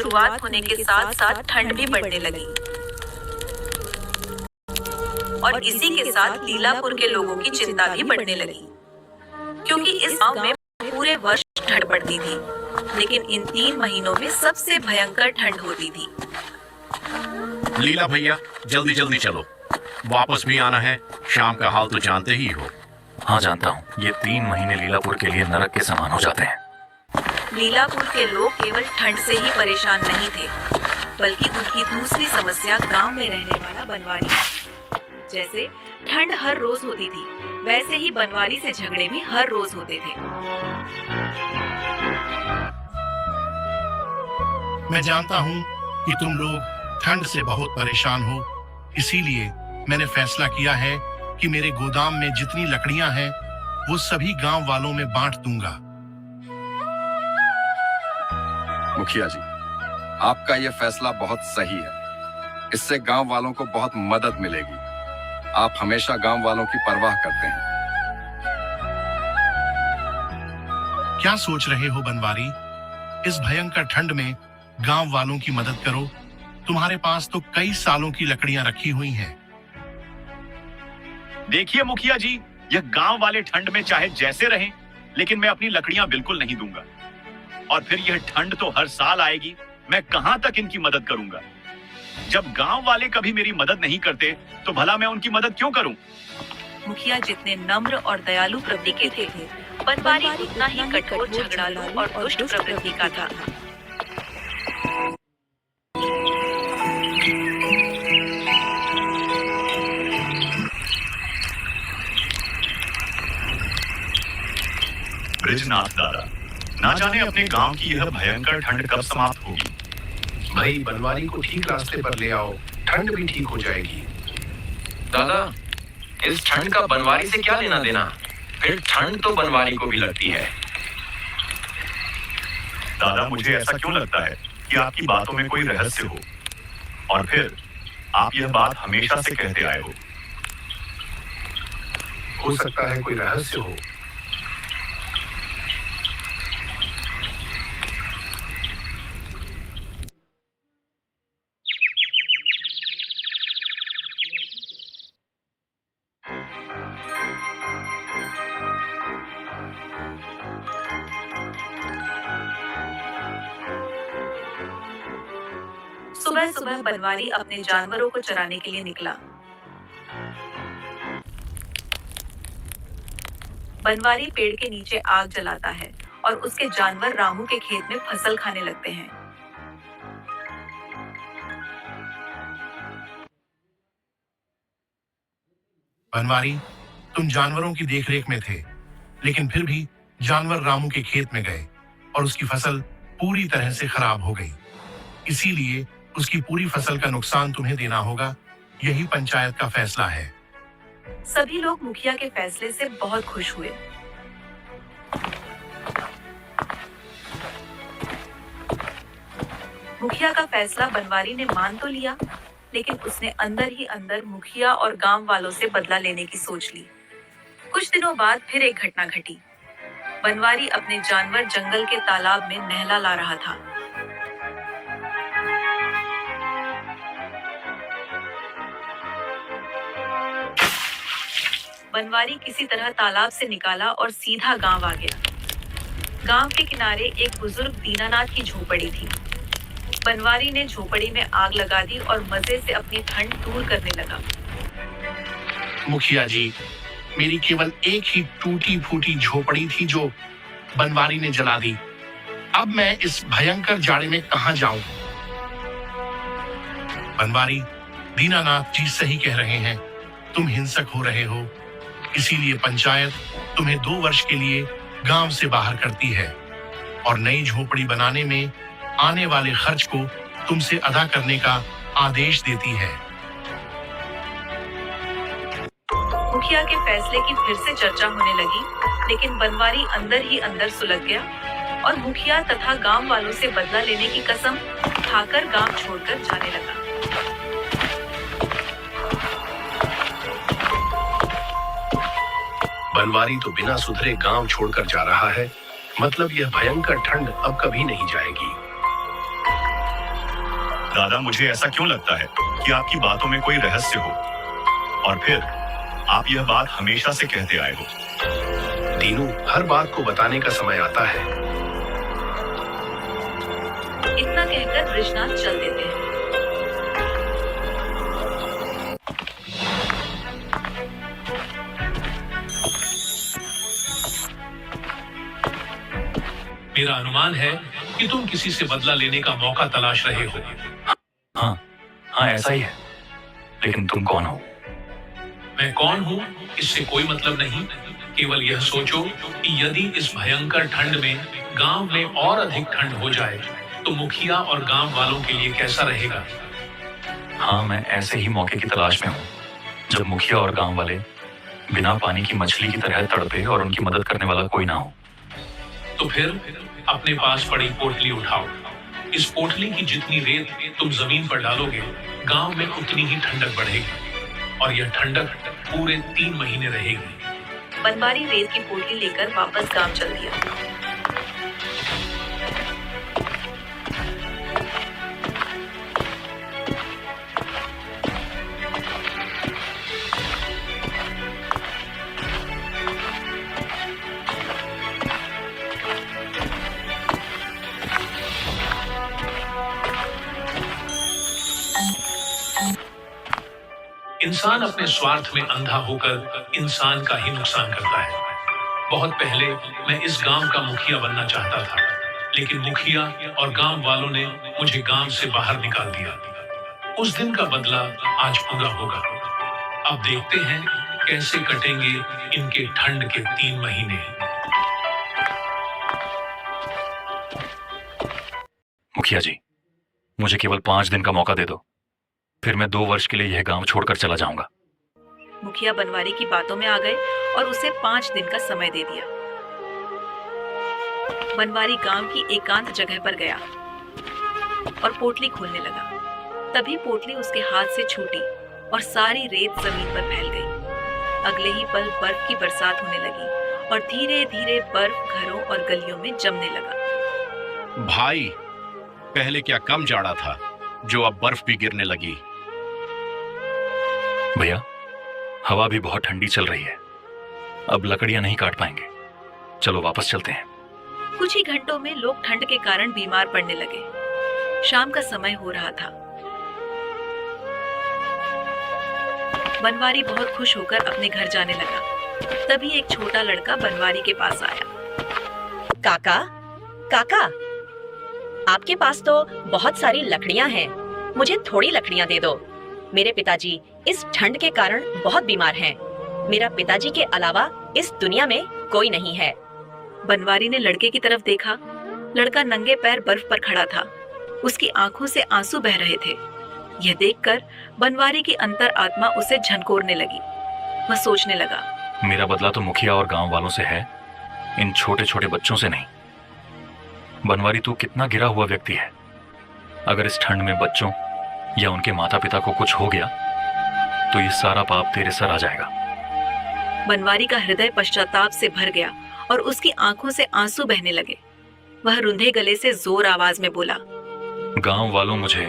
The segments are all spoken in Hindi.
शुरुआत होने के साथ साथ ठंड भी बढ़ने लगी और इसी के साथ लीलापुर के लोगों की चिंता भी बढ़ने लगी, क्योंकि इस गांव में पूरे वर्ष ठंड पड़ती थी, लेकिन इन 3 महीनों में सबसे भयंकर ठंड होती थी। लीला भैया, जल्दी जल्दी चलो, वापस भी आना है। शाम का हाल तो जानते ही हो। हाँ जानता हूँ, ये 3 महीने लीलापुर के लिए नरक के समान हो जाते हैं। लीलापुर के लोग केवल ठंड से ही परेशान नहीं थे, बल्कि उनकी दूसरी समस्या गांव में रहने वाला बनवारी। जैसे ठंड हर रोज होती थी, वैसे ही बनवारी से झगड़े भी हर रोज होते थे। मैं जानता हूँ कि तुम लोग ठंड से बहुत परेशान हो, इसीलिए मैंने फैसला किया है कि मेरे गोदाम में जितनी लकड़ियां हैं वो सभी गांव वालों में बांट दूंगा। मुखिया जी, आपका यह फैसला बहुत सही है। इससे गांव वालों को बहुत मदद मिलेगी। आप हमेशा गांव वालों की परवाह करते हैं। क्या सोच रहे हो बनवारी? इस भयंकर ठंड में गांव वालों की मदद करो। तुम्हारे पास तो कई सालों की लकड़ियां रखी हुई हैं। देखिए मुखिया जी, यह गांव वाले ठंड में चाहे जैसे रहें, लेकिन मैं अपनी लकड़ियां बिल्कुल नहीं दूंगा। और फिर यह ठंड तो हर साल आएगी, मैं कहां तक इनकी मदद करूंगा? जब गांव वाले कभी मेरी मदद नहीं करते, तो भला मैं उनकी मदद क्यों करूं? मुखिया जितने नम्र और दयालु प्रवृत्ति के थे, बनवारी उतना ही कठोर, झगड़ालू और दुष्ट प्रवृत्ति का था। ब्रिजनाथ दादा, ना जाने अपने गांव की यह भयंकर ठंड कब समाप्त होगी। भाई, बनवारी को ठीक रास्ते पर ले आओ, ठंड भी ठीक हो जाएगी। दादा, इस ठंड का बनवारी से क्या लेना देना? फिर ठंड तो बनवारी को भी लगती है। दादा, मुझे ऐसा क्यों लगता है कि आपकी बातों में कोई रहस्य हो, और फिर आप यह बात हमेशा से कहते आए हो सकता है कोई रहस्य हो। सुबह सुबह बनवारी अपने जानवरों को चराने के लिए निकला। बनवारी पेड़ के नीचे आग जलाता है और उसके जानवर रामू के खेत में फसल खाने लगते हैं। बनवारी, तुम जानवरों की देखरेख में थे, लेकिन फिर भी जानवर रामू के खेत में गए और उसकी फसल पूरी तरह से खराब हो गई। इसीलिए उसकी पूरी फसल का नुकसान तुम्हें देना होगा। यही पंचायत का फैसला है। सभी लोग मुखिया के फैसले से बहुत खुश हुए। मुखिया का फैसला बनवारी ने मान तो लिया, लेकिन उसने अंदर ही अंदर मुखिया और गांव वालों से बदला लेने की सोच ली। कुछ दिनों बाद फिर एक घटना घटी। बनवारी अपने जानवर जंगल के तालाब में नहला ला रहा था। बनवारी किसी तरह तालाब से निकाला और सीधा गांव आ गया। गांव के किनारे एक बुजुर्ग दीनानाथ की झोपड़ी थी। बनवारी ने झोपड़ी में आग लगा दी और मजे से अपनी ठंड दूर करने लगा। मुखिया जी, मेरी केवल एक ही टूटी फूटी झोपड़ी थी जो बनवारी ने जला दी। अब मैं इस भयंकर जाड़े में कहां जाऊं? बनवारी, दीनानाथ जी सही कह रहे हैं। तुम हिंसक हो रहे हो, इसीलिए पंचायत तुम्हें 2 वर्ष के लिए गांव से बाहर करती है और नई झोपड़ी बनाने में आने वाले खर्च को तुमसे अदा करने का आदेश देती है। मुखिया के फैसले की फिर से चर्चा होने लगी, लेकिन बनवारी अंदर ही अंदर सुलग गया और मुखिया तथा गांव वालों से बदला लेने की कसम खाकर गांव छोड़कर जाने लगा। बनवारी तो बिना सुधरे गांव छोड़कर जा रहा है, मतलब यह भयंकर ठंड अब कभी नहीं जाएगी। दादा, मुझे ऐसा क्यों लगता है कि आपकी बातों में कोई रहस्य हो, और फिर आप यह बात हमेशा से कहते आए हो। दीनू, हर बात को बताने का समय आता है। इतना कहकर बृजनाथ चल देते हैं। मेरा अनुमान है कि तुम किसी से बदला लेने का मौका तलाश रहे हो। हाँ ऐसा ही है, लेकिन तुम कौन हो? मैं कौन हूँ इससे कोई मतलब नहीं। केवल यह सोचो कि यदि इस भयंकर ठंड में गांव में और अधिक ठंड हो जाए तो मुखिया और गांव वालों के लिए कैसा रहेगा। हाँ, मैं ऐसे ही मौके की तलाश में हूँ जब मुखिया और गांव वाले बिना पानी की मछली की तरह तड़पे और उनकी मदद करने वाला कोई ना हो। तो फिर अपने पास पड़ी पोटली उठाओ। इस पोटली की जितनी रेत तुम जमीन पर डालोगे, गांव में उतनी ही ठंडक बढ़ेगी, और यह ठंडक पूरे 3 महीने रहेगी। बनवारी रेत की पोटली लेकर वापस गांव चल दिया। इंसान अपने स्वार्थ में अंधा होकर इंसान का ही नुकसान करता है। बहुत पहले मैं इस गांव का मुखिया बनना चाहता था, लेकिन मुखिया और गांव वालों ने मुझे गांव से बाहर निकाल दिया। उस दिन का बदला आज पूरा होगा। अब देखते हैं कैसे कटेंगे इनके ठंड के 3 महीने। मुखिया जी, मुझे केवल 5 दिन का मौका दे दो, फिर मैं 2 वर्ष के लिए यह गांव छोड़कर चला जाऊंगा। मुखिया बनवारी की बातों में आ गए और उसे 5 दिन का समय दे दिया। बनवारी गांव की एकांत जगह पर गया और पोटली खोलने लगा। तभी पोटली उसके हाथ से छूटी और सारी रेत जमीन पर फैल गई। अगले ही पल बर्फ की बरसात होने लगी और धीरे धीरे बर्फ घरों और गलियों में जमने लगा। भाई, पहले क्या कम जाड़ा था जो अब बर्फ भी गिरने लगी। भैया, हवा भी बहुत ठंडी चल रही है, अब लकड़ियां नहीं काट पाएंगे। चलो वापस चलते हैं। कुछ ही घंटों में लोग ठंड के कारण बीमार पड़ने लगे। शाम का समय हो रहा था। बनवारी बहुत खुश होकर अपने घर जाने लगा। तभी एक छोटा लड़का बनवारी के पास आया। काका, काका, आपके पास तो बहुत सारी लकड़ियां हैं, मुझे थोड़ी लकड़ियां दे दो। मेरे पिताजी इस ठंड के कारण बहुत बीमार हैं। मेरा पिताजी के अलावा इस दुनिया में कोई नहीं है। बनवारी ने लड़के की तरफ देखा। लड़का नंगे पैर बर्फ पर खड़ा था। उसकी आंखों से आंसू बह रहे थे। यह देखकर बनवारी की अंतर आत्मा उसे झंकोरने लगी। वह सोचने लगा, मेरा बदला तो मुखिया और गांव वालों से है, इन छोटे छोटे बच्चों से नहीं। बनवारी, तू कितना गिरा हुआ व्यक्ति है। अगर इस ठंड में बच्चों या उनके माता पिता को कुछ हो गया तो ये सारा पाप तेरे सर आ जाएगा। बनवारी का हृदय पश्चाताप से भर गया और उसकी आंखों से आंसू बहने लगे। वह रुंधे गले से जोर आवाज में बोला, गांव वालों, मुझे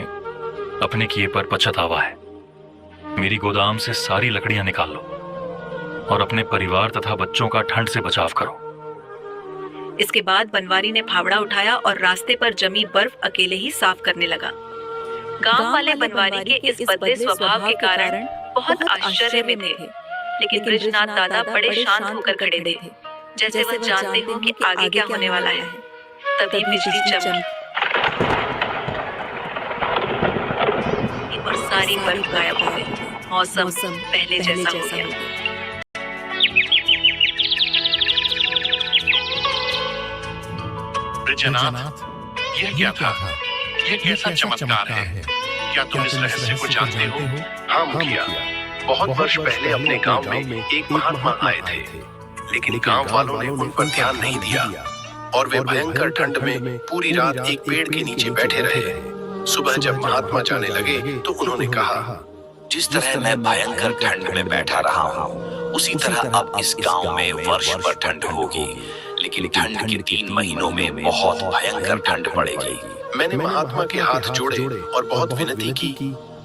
अपने किए पर पछतावा है। मेरी गोदाम से सारी लकड़ियां निकाल लो और अपने परिवार तथा बच्चों का ठंड से बचाव करो। इसके बाद बनवारी ने फावड़ा उठाया और रास्ते पर जमी बर्फ अकेले ही साफ करने लगा। गांव वाले बनवारी के इस बदले स्वभाव के कारण बहुत आश्चर्य में थे, लेकिन बृजनाथ दादा बड़े शांत होकर खड़े थे, जैसे वह जानते हो कि आगे क्या होने वाला है। तभी बिजली चमकी और सारी बर्फ गायब हो गई। मौसम पहले जैसा हो गया। बृजनाथ, यह क्या था? यह कैसा चमत्कार है? क्या तुम इस रहस्य को जानते हो? हाँ मुखिया, बहुत वर्ष पहले अपने गांव में एक महात्मा आए थे, लेकिन गांव वालों ने उन पर ध्यान नहीं दिया और वे भयंकर ठंड में पूरी रात एक पेड़ के नीचे बैठे रहे। सुबह जब महात्मा जाने लगे तो उन्होंने कहा, जिस तरह मैं भयंकर ठंड में बैठा रहा हूँ, उसी तरह अब इस गांव में वर्ष भर ठंड होगी, लेकिन ठंड के 3 महीनों में बहुत भयंकर ठंड पड़ेगी। मैंने महात्मा के हाथ जोड़े और बहुत विनती की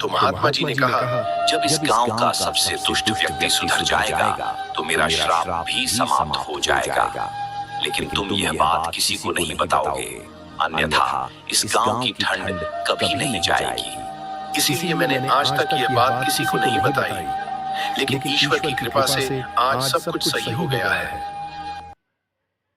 तो महात्मा जी ने कहा, जब इस गांव का सबसे दुष्ट व्यक्ति सुधर जाएगा तो मेरा श्राप भी समाप्त हो जाएगा। लेकिन तुम यह बात किसी को नहीं बताओगे, अन्यथा इस गांव की ठंड कभी नहीं जाएगी। इसीलिए मैंने आज तक यह बात किसी को नहीं बताई, लेकिन ईश्वर की कृपा से आज सब कुछ सही हो गया है।